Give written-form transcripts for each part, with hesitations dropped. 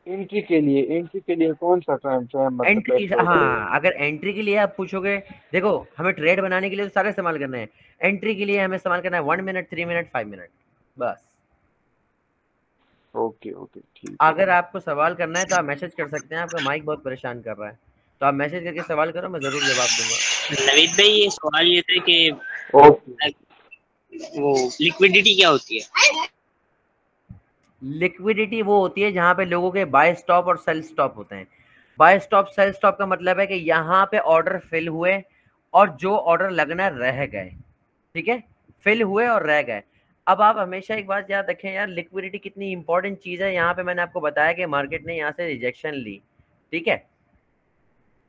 Entry के लिए कौन सा टाइम फ्रेम मतलब एंट्री, बेस्ट होगा? हाँ, अगर एंट्री के लिए आप पूछोगे, देखो हमें ट्रेड बनाने के लिए तो सारे इस्तेमाल करने हैं, एंट्री के लिए हमें इस्तेमाल करना है 1 मिनट, 3 मिनट, 5 मिनट, बस। ओके ओके, ठीक है अगर भाई। आपको सवाल करना है तो आप मैसेज कर सकते हैं, आपका माइक बहुत परेशान कर रहा है, तो आप मैसेज करके सवाल करो, मैं जरूर जवाब दूंगा। नवीद भाई, ये सवाल ये था कि ओके। वो लिक्विडिटी क्या होती है? लिक्विडिटी वो होती है जहां पे लोगों के बाय स्टॉप और सेल स्टॉप होते हैं। बाय स्टॉप सेल स्टॉप का मतलब है कि यहाँ पे ऑर्डर फिल हुए और जो ऑर्डर लगना रह गए, ठीक है, फिल हुए और रह गए। अब आप हमेशा एक बात याद रखें यार, लिक्विडिटी कितनी इंपॉर्टेंट चीज है। यहाँ पे मैंने आपको बताया कि मार्केट ने यहाँ से रिजेक्शन ली, ठीक है,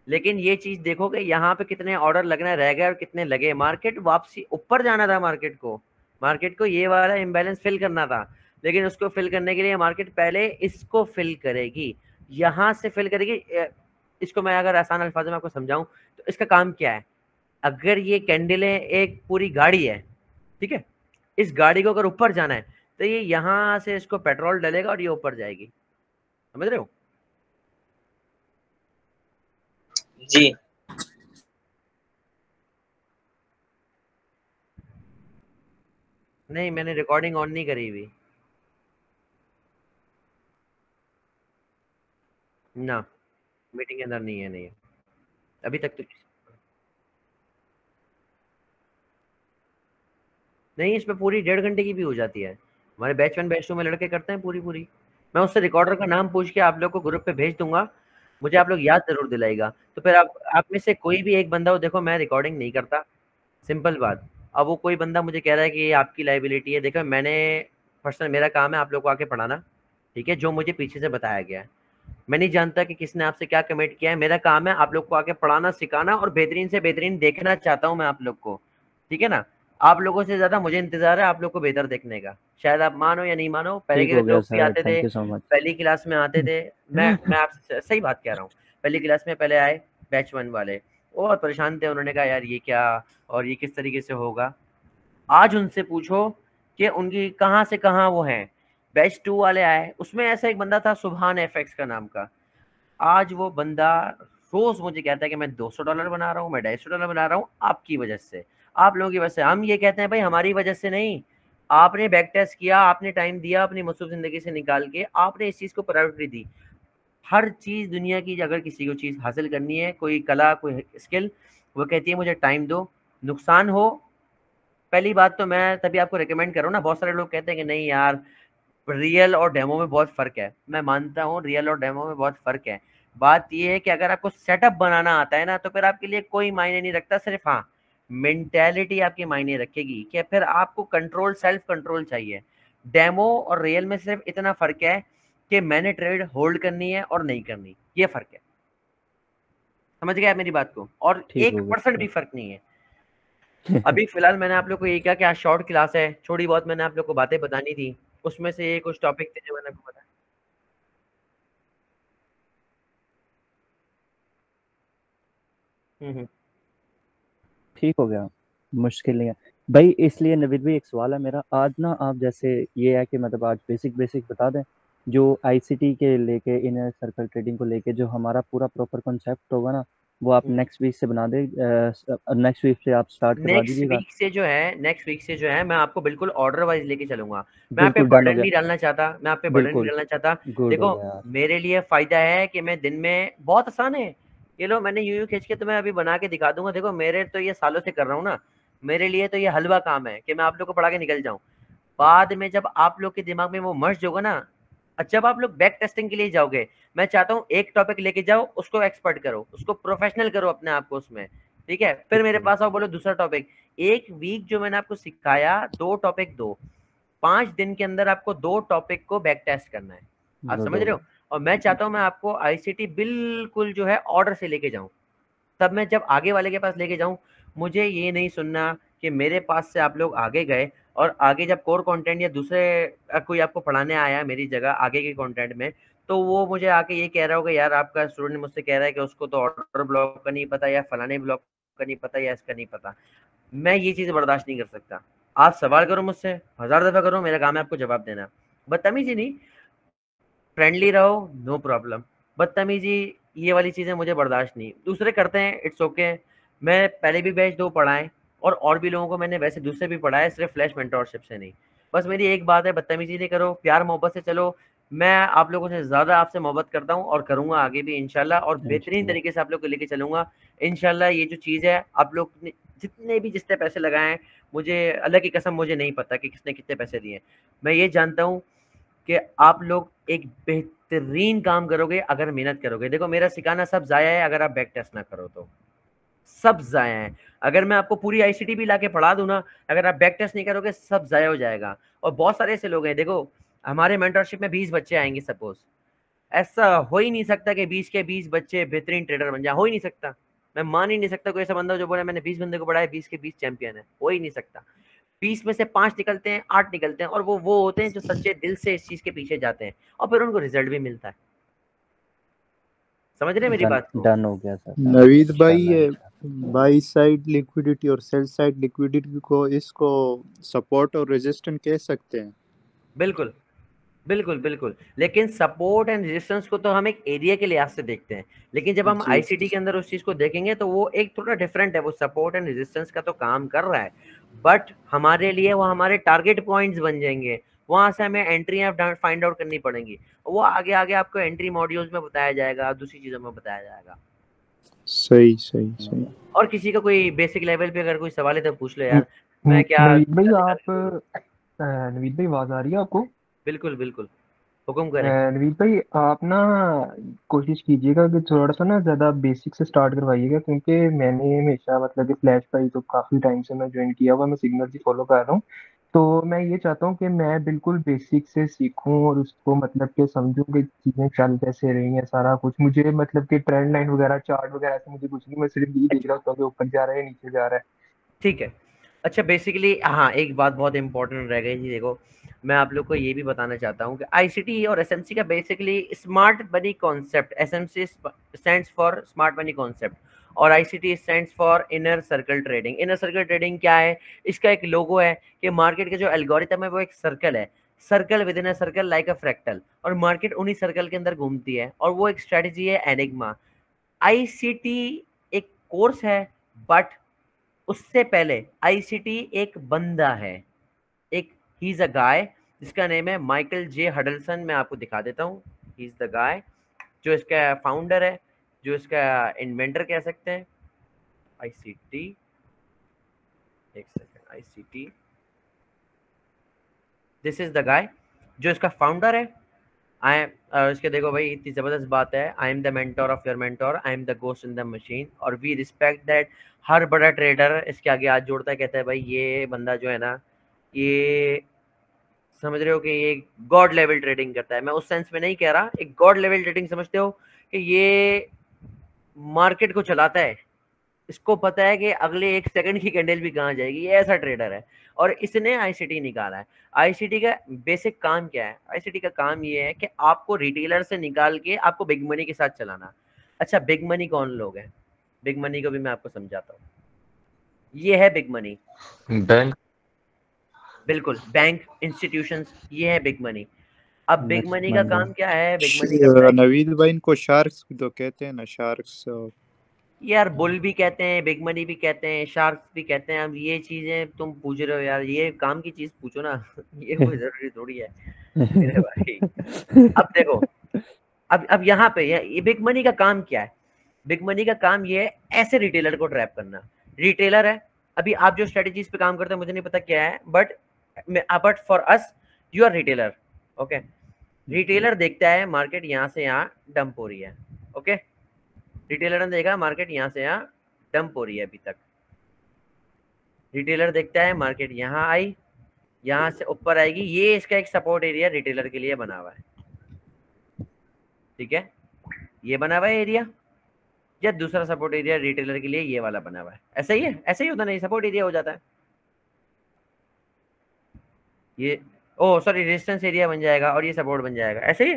लेकिन ये चीज देखो कि यहाँ पे कितने ऑर्डर लगना रह गए और कितने लगे। मार्केट वापसी ऊपर जाना था, मार्केट को ये वाला इम्बैलेंस फिल करना था, लेकिन उसको फिल करने के लिए मार्केट पहले इसको फिल करेगी, यहाँ से फिल करेगी। इसको मैं अगर आसान अल्फाज में आपको समझाऊं तो इसका काम क्या है, अगर ये कैंडल है एक पूरी गाड़ी है, ठीक है, इस गाड़ी को अगर ऊपर जाना है तो ये यहाँ से इसको पेट्रोल डलेगा और ये ऊपर जाएगी, समझ रहे हो? जी। नहीं, मैंने रिकॉर्डिंग ऑन नहीं करी हुई ना, मीटिंग के अंदर नहीं है, नहीं है अभी तक तो। नहीं, इसमें पूरी 1.5 घंटे की भी हो जाती है, हमारे बैच 1 बैच 2 में लड़के करते हैं पूरी पूरी। मैं उससे रिकॉर्डर का नाम पूछ के आप लोग को ग्रुप पे भेज दूंगा, मुझे आप लोग याद जरूर दिलाएगा। तो फिर आप में से कोई भी एक बंदा हो, देखो मैं रिकॉर्डिंग नहीं करता, सिंपल बात। अब वो कोई बंदा मुझे कह रहा है कि ये आपकी लाइबिलिटी है, देखो मैंने पर्सनल, मेरा काम है आप लोग को आके पढ़ाना, ठीक है, जो मुझे पीछे से बताया गया है। मैं नहीं जानता कि किसने आपसे क्या कमेंट किया है, मेरा काम है आप लोग को आके पढ़ाना, सिखाना, और बेहतरीन से बेहतरीन देखना चाहता हूँ मैं आप लोग को, ठीक है ना। आप लोगों से ज्यादा मुझे इंतजार है आप लोग को बेहतर देखने का, शायद आप मानो या नहीं मानो, पहले ठीक के हो गया लोग भी सर, आते थे, थैंक यू सो मच। पहली क्लास में आते थे। मैं आपसे सही बात कह रहा हूँ, पहली क्लास में पहले आए बैच 1 वाले, वो बहुत परेशान थे, उन्होंने कहा यार ये क्या और ये किस तरीके से होगा। आज उनसे पूछो कि उनकी कहाँ से कहाँ वो हैं। बैच 2 वाले आए, उसमें ऐसा एक बंदा था सुभान एफएक्स का नाम का, आज वो बंदा रोज मुझे कहता है कि मैं $200 बना रहा हूँ, मैं $250 बना रहा हूँ आपकी वजह से, आप लोगों की वजह से। हम ये कहते हैं भाई हमारी वजह से नहीं, आपने बैक टेस्ट किया, आपने टाइम दिया अपनी मसरूफ जिंदगी से निकाल के, आपने इस चीज को प्रायोरिटी दी। हर चीज दुनिया की अगर किसी को चीज हासिल करनी है, कोई कला कोई स्किल, वो कहती है मुझे टाइम दो, नुकसान हो। पहली बात तो मैं तभी आपको रिकमेंड कर रहा हूँ ना, बहुत सारे लोग कहते हैं कि नहीं यार रियल और डेमो में बहुत फर्क है, मैं मानता हूँ रियल और डेमो में बहुत फर्क है। बात यह है कि अगर आपको सेटअप बनाना आता है ना तो फिर आपके लिए कोई मायने नहीं रखता, सिर्फ हाँ मेंटेलिटी आपकी मायने रखेगी कि फिर आपको कंट्रोल, सेल्फ कंट्रोल चाहिए। डेमो और रियल में सिर्फ इतना फर्क है कि मैंने ट्रेड होल्ड करनी है और नहीं करनी, ये फर्क है, समझ गए आप मेरी बात को, और ठीक हो 1% गया भी फर्क नहीं है। अभी फिलहाल मैंने आप लोग को ये कहा कि आज शॉर्ट क्लास है, थोड़ी बहुत मैंने आप लोग को बातें बतानी थी, उसमें से ये कुछ टॉपिक थे जो मैंने आपको बताया। हम्म। ठीक हो गया, मुश्किल नहीं है भाई। इसलिए नवीद भाई एक सवाल है मेरा, आज ना आप जैसे ये है कि मतलब आज बेसिक बेसिक बता दें, जो आईसीटी के लेके इनर सर्कल ट्रेडिंग को लेके जो हमारा पूरा प्रॉपर कॉन्सेप्ट होगा ना, वो आप हम्म। नेक्स्ट वीक से बना दे, नेक्स्ट वीक से आप स्टार्ट करवा दीजिएगा। नेक्स्ट वीक से जो है मैं आपको बिल्कुल ऑर्डर वाइज लेके चलूंगा। मैं आप पे बिल्कुल डन हो बर्डन गया। नहीं डालना चाहता, मैं आप पे बर्डन नहीं बिल्कुल डालना चाहता। गुड हो देखो गया यार। मेरे लिए फायदा है कि मैं दिन में, बहुत आसान है, ये लो मैंने यूं यूं खींच के तुम्हें अभी बना के दिखा दूंगा, देखो मेरे तो ये सालों से कर रहा हूँ ना, मेरे लिए तो ये हलवा काम है कि मैं आप लोग को पढ़ा के निकल जाऊं। बाद में जब आप लोग के दिमाग में वो मर्ज होगा ना, जब आप लोग बैक टेस्टिंग के लिए जाओगे, मैं चाहता हूँ एक टॉपिक लेके जाओ, उसको एक्सपर्ट करो, उसको प्रोफेशनल करो अपने आप को उसमें, ठीक है, फिर मेरे बिल्कुल पास आओ बोलो दूसरा टॉपिक। एक वीक जो मैंने आपको सिखाया, 2 टॉपिक दो, 5 दिन के अंदर आपको 2 टॉपिक को बैक टेस्ट करना है, आप गुड समझ हो रहे हो। गया। और मैं चाहता हूँ मैं आपको आईसीटी बिल्कुल जो है ऑर्डर से लेके जाऊं, तब मैं जब आगे वाले के पास लेके जाऊं, मुझे ये नहीं सुनना कि मेरे पास से आप लोग आगे गए और आगे जब कोर कंटेंट या दूसरे कोई आपको पढ़ाने आया मेरी जगह आगे के कंटेंट में, तो वो मुझे आके ये कह रहा होगा यार आपका स्टूडेंट मुझसे कह रहा है कि उसको तो ऑर्डर ब्लॉक का नहीं पता या फलाने ब्लॉक का नहीं पता या इसका नहीं पता। मैं ये चीज़ बर्दाश्त नहीं कर सकता। आप सवाल करो मुझसे, 1000 दफ़ा करो, मेरा काम है आपको जवाब देना, बदतमीजी नहीं। फ्रेंडली रहो, नो प्रॉब्लम। बदतमीजी ये वाली चीज़ें मुझे बर्दाश्त नहीं। दूसरे करते हैं, इट्स ओके। मैं पहले भी बैच 2 पढ़ाए और भी लोगों को मैंने वैसे दूसरे भी पढ़ाए, सिर्फ फ्लैश मेंटोरशिप से नहीं। बस मेरी एक बात है, बदतमीजी नहीं करो, प्यार मोहब्बत से चलो। मैं आप लोगों से ज़्यादा आपसे मोहब्बत करता हूँ और करूँगा आगे भी इंशाल्लाह, और बेहतरीन इंशाल्लाह। तरीके से आप लोग को लेके चलूँगा इंशाल्लाह। ये जो चीज़ है, आप लोग ने जितने भी जिसने पैसे लगाए हैं, मुझे अल्लाह की कसम मुझे नहीं पता कि किसने कितने पैसे दिए। मैं ये जानता हूँ कि आप लोग एक बेहतरीन काम करोगे अगर मेहनत करोगे। देखो मेरा सिखाना सब ज़ाया है अगर आप बैक टेस्ट ना करो तो, सब ज़ाया है। अगर मैं आपको पूरी आईसीटी भी लाके पढ़ा दूँ ना, अगर आप बैक टेस्ट नहीं करोगे सब ज़ाया हो जाएगा। और बहुत सारे ऐसे लोग हैं, देखो हमारे मेंटरशिप में 20 बच्चे आएंगे सपोज, ऐसा हो ही नहीं सकता कि 20 के 20 बच्चे बेहतरीन ट्रेडर बन जाए, हो ही नहीं सकता। मैं मान ही नहीं सकता कोई ऐसा बंदा जो बोले मैंने 20 बंदे को पढ़ाया 20 के 20 चैंपियन है, हो ही नहीं सकता। 20 में से 5 निकलते हैं, 8 निकलते हैं, और वो होते हैं जो सच्चे दिल से इस चीज के पीछे जाते हैं और फिर उनको रिजल्ट भी मिलता है। समझ रहे हैं मेरी बात को? डन हो गया सर। नवीद भाई, इंशाल्लाह, ये इंशाल्लाह। बाई साइड लिक्विडिटी और सेल साइड लिक्विडिटी को इसको सपोर्ट और रेजिस्टेंस कह सकते हैं। बिल्कुल बिल्कुल बिल्कुल। लेकिन सपोर्ट एंड रेजिस्टेंस को तो हम एक एरिया के लिहाज से देखते हैं, लेकिन जब हम जी। आईसीटी के अंदर उस चीज को देखेंगे तो वो एक थोड़ा डिफरेंट है। वो सपोर्ट एंड रेजिस्टेंस का तो काम कर रहा है, बट हमारे लिए वो हमारे टारगेट पॉइंट्स बन जाएंगे। वहां से हमें एंट्री फाइंड आउट करनी पड़ेंगी, वो आगे आगे आपको एंट्री मॉड्यूल्स में बताया जाएगा, दूसरी चीजों में बताया जाएगा। सही सही सही। और किसी का कोई बेसिक लेवल पे अगर कोई सवाल है तो पूछ लो यार। मैं क्या नवीद भाई नवीद भाई आवाज आ रही है आपको? बिल्कुल बिल्कुल, हुक्म करें। नवीद भाई आप ना कोशिश कीजिएगा कि थोड़ा सा ना ज़्यादा बेसिक से स्टार्ट करवाइएगा, क्योंकि मैंने हमेशा मतलब कि फ्लैश भाई तो काफ़ी टाइम से मैं ज्वाइन किया हुआ, मैं सिग्नल ही फॉलो कर रहा हूँ। तो मैं ये चाहता हूँ कि मैं बिल्कुल बेसिक से सीखूं और उसको मतलब कि समझूं कि चीज़ें चल कैसे रही हैं, सारा कुछ। मुझे मतलब कि ट्रेंड लाइन वगैरह चार्ट वगैरह से मुझे कुछ नहीं, मैं सिर्फ ये देख रहा होता हूँ कि ऊपर जा रहा है नीचे जा रहा है। ठीक है, अच्छा बेसिकली हाँ, एक बात बहुत इंपॉर्टेंट रह गई जी। देखो मैं आप लोग को ये भी बताना चाहता हूँ कि आईसीटी और एसएमसी का basically smart money concept, SMC stands for smart money concept और ICT stands for inner circle trading. Inner circle trading क्या है? इसका एक लोगो है कि मार्केट के जो एल्गोरिथम है वो एक सर्कल है, circle with in a circle like a fractal, और मार्केट उन्हीं सर्कल के अंदर घूमती है, और वो एक स्ट्रेटजी है एनिग्मा। आईसीटी एक कोर्स है, बट उससे पहले आईसीटी एक बंदा है, एक ही इज अ गाय जिसका नेम है माइकल जे हडलसन। मैं आपको दिखा देता हूँ, ही इज द गाय जो इसका फाउंडर है, जो इसका इन्वेंटर कह सकते हैं। आईसीटी, एक second, ICT, this is the guy जो इसका फाउंडर है। आई एम इसके, देखो भाई इतनी ज़बरदस्त बात है, I am the mentor of your mentor, I am the ghost in the machine, और वी रिस्पेक्ट दैट। हर बड़ा ट्रेडर इसके आगे हाथ जोड़ता है, कहता है भाई ये बंदा जो है ना, ये समझ रहे हो कि ये गॉड लेवल ट्रेडिंग करता है। मैं उस सेंस में नहीं कह रहा, एक गॉड लेवल ट्रेडिंग समझते हो कि ये मार्केट को चलाता है, इसको पता है कि अगले 1 सेकंड की कैंडल भी कहाँ जाएगी, ये ऐसा ट्रेडर है, और इसने आईसीटी निकाला है। आईसीटी का बेसिक काम क्या है? आईसीटी का काम ये है कि आपको रिटेलर से निकाल के आपको बिग मनी के साथ चलाना। अच्छा, बिग मनी कौन लोग हैं? बिग मनी को भी मैं आपको समझाता हूँ। ये है बिग मनी, बैंक। बिल्कुल, बैंक, इंस्टीट्यूशंस, ये है बिग मनी। अब बिग मनी का काम क्या है? बिग मनी श- नवीद भाई इनको शार्क्स तो कहते हैं ना, शार्क्स। यार बुल भी कहते हैं, बिग मनी भी कहते हैं, शार्क्स भी कहते हैं। अब ये चीजें तुम पूछ रहे हो यार, ये काम की चीज पूछो ना ये कोई जरूरी थोड़ी है मेरे भाई। अब देखो, अब यहाँ पे ये बिग मनी का काम क्या है? बिग मनी का काम ये है ऐसे रिटेलर को ट्रैप करना। रिटेलर है, अभी आप जो स्ट्रेटजीज पे काम करते हैं मुझे नहीं पता क्या है, but for us you are retailer. Okay, retailer देखता है मार्केट यहाँ से यहाँ डंप हो रही है। ओके, रिटेलर ने देखा मार्केट यहाँ से यहाँ डंप हो रही है, अभी तक रिटेलर देखता है मार्केट यहाँ आई, यहाँ से ऊपर आएगी, ये इसका एक सपोर्ट एरिया रिटेलर के लिए बना हुआ है। ठीक है, ये बना हुआ है एरिया, या दूसरा सपोर्ट एरिया रिटेलर के लिए ये वाला बना हुआ है। ऐसा ही है, ऐसे ही होता नहीं, सपोर्ट एरिया हो जाता है ये, ओ सॉरी, रेजिस्टेंस एरिया बन जाएगा और ये सपोर्ट बन जाएगा। ऐसे ही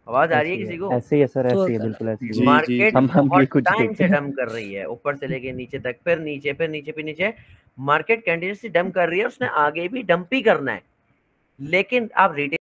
आवाज आ रही है किसी को? ऐसे ही है सर, ऐसे ही है, बिल्कुल ऐसे ही है। मार्केट हम ये बहुत कुछ टाइम देखते से हैं। डंप कर रही है, ऊपर से लेके नीचे तक, फिर नीचे, फिर नीचे, फिर नीचे। मार्केट कंटिन्यूसली डंप कर रही है, उसने आगे भी डंप ही करना है, लेकिन आप रिटेल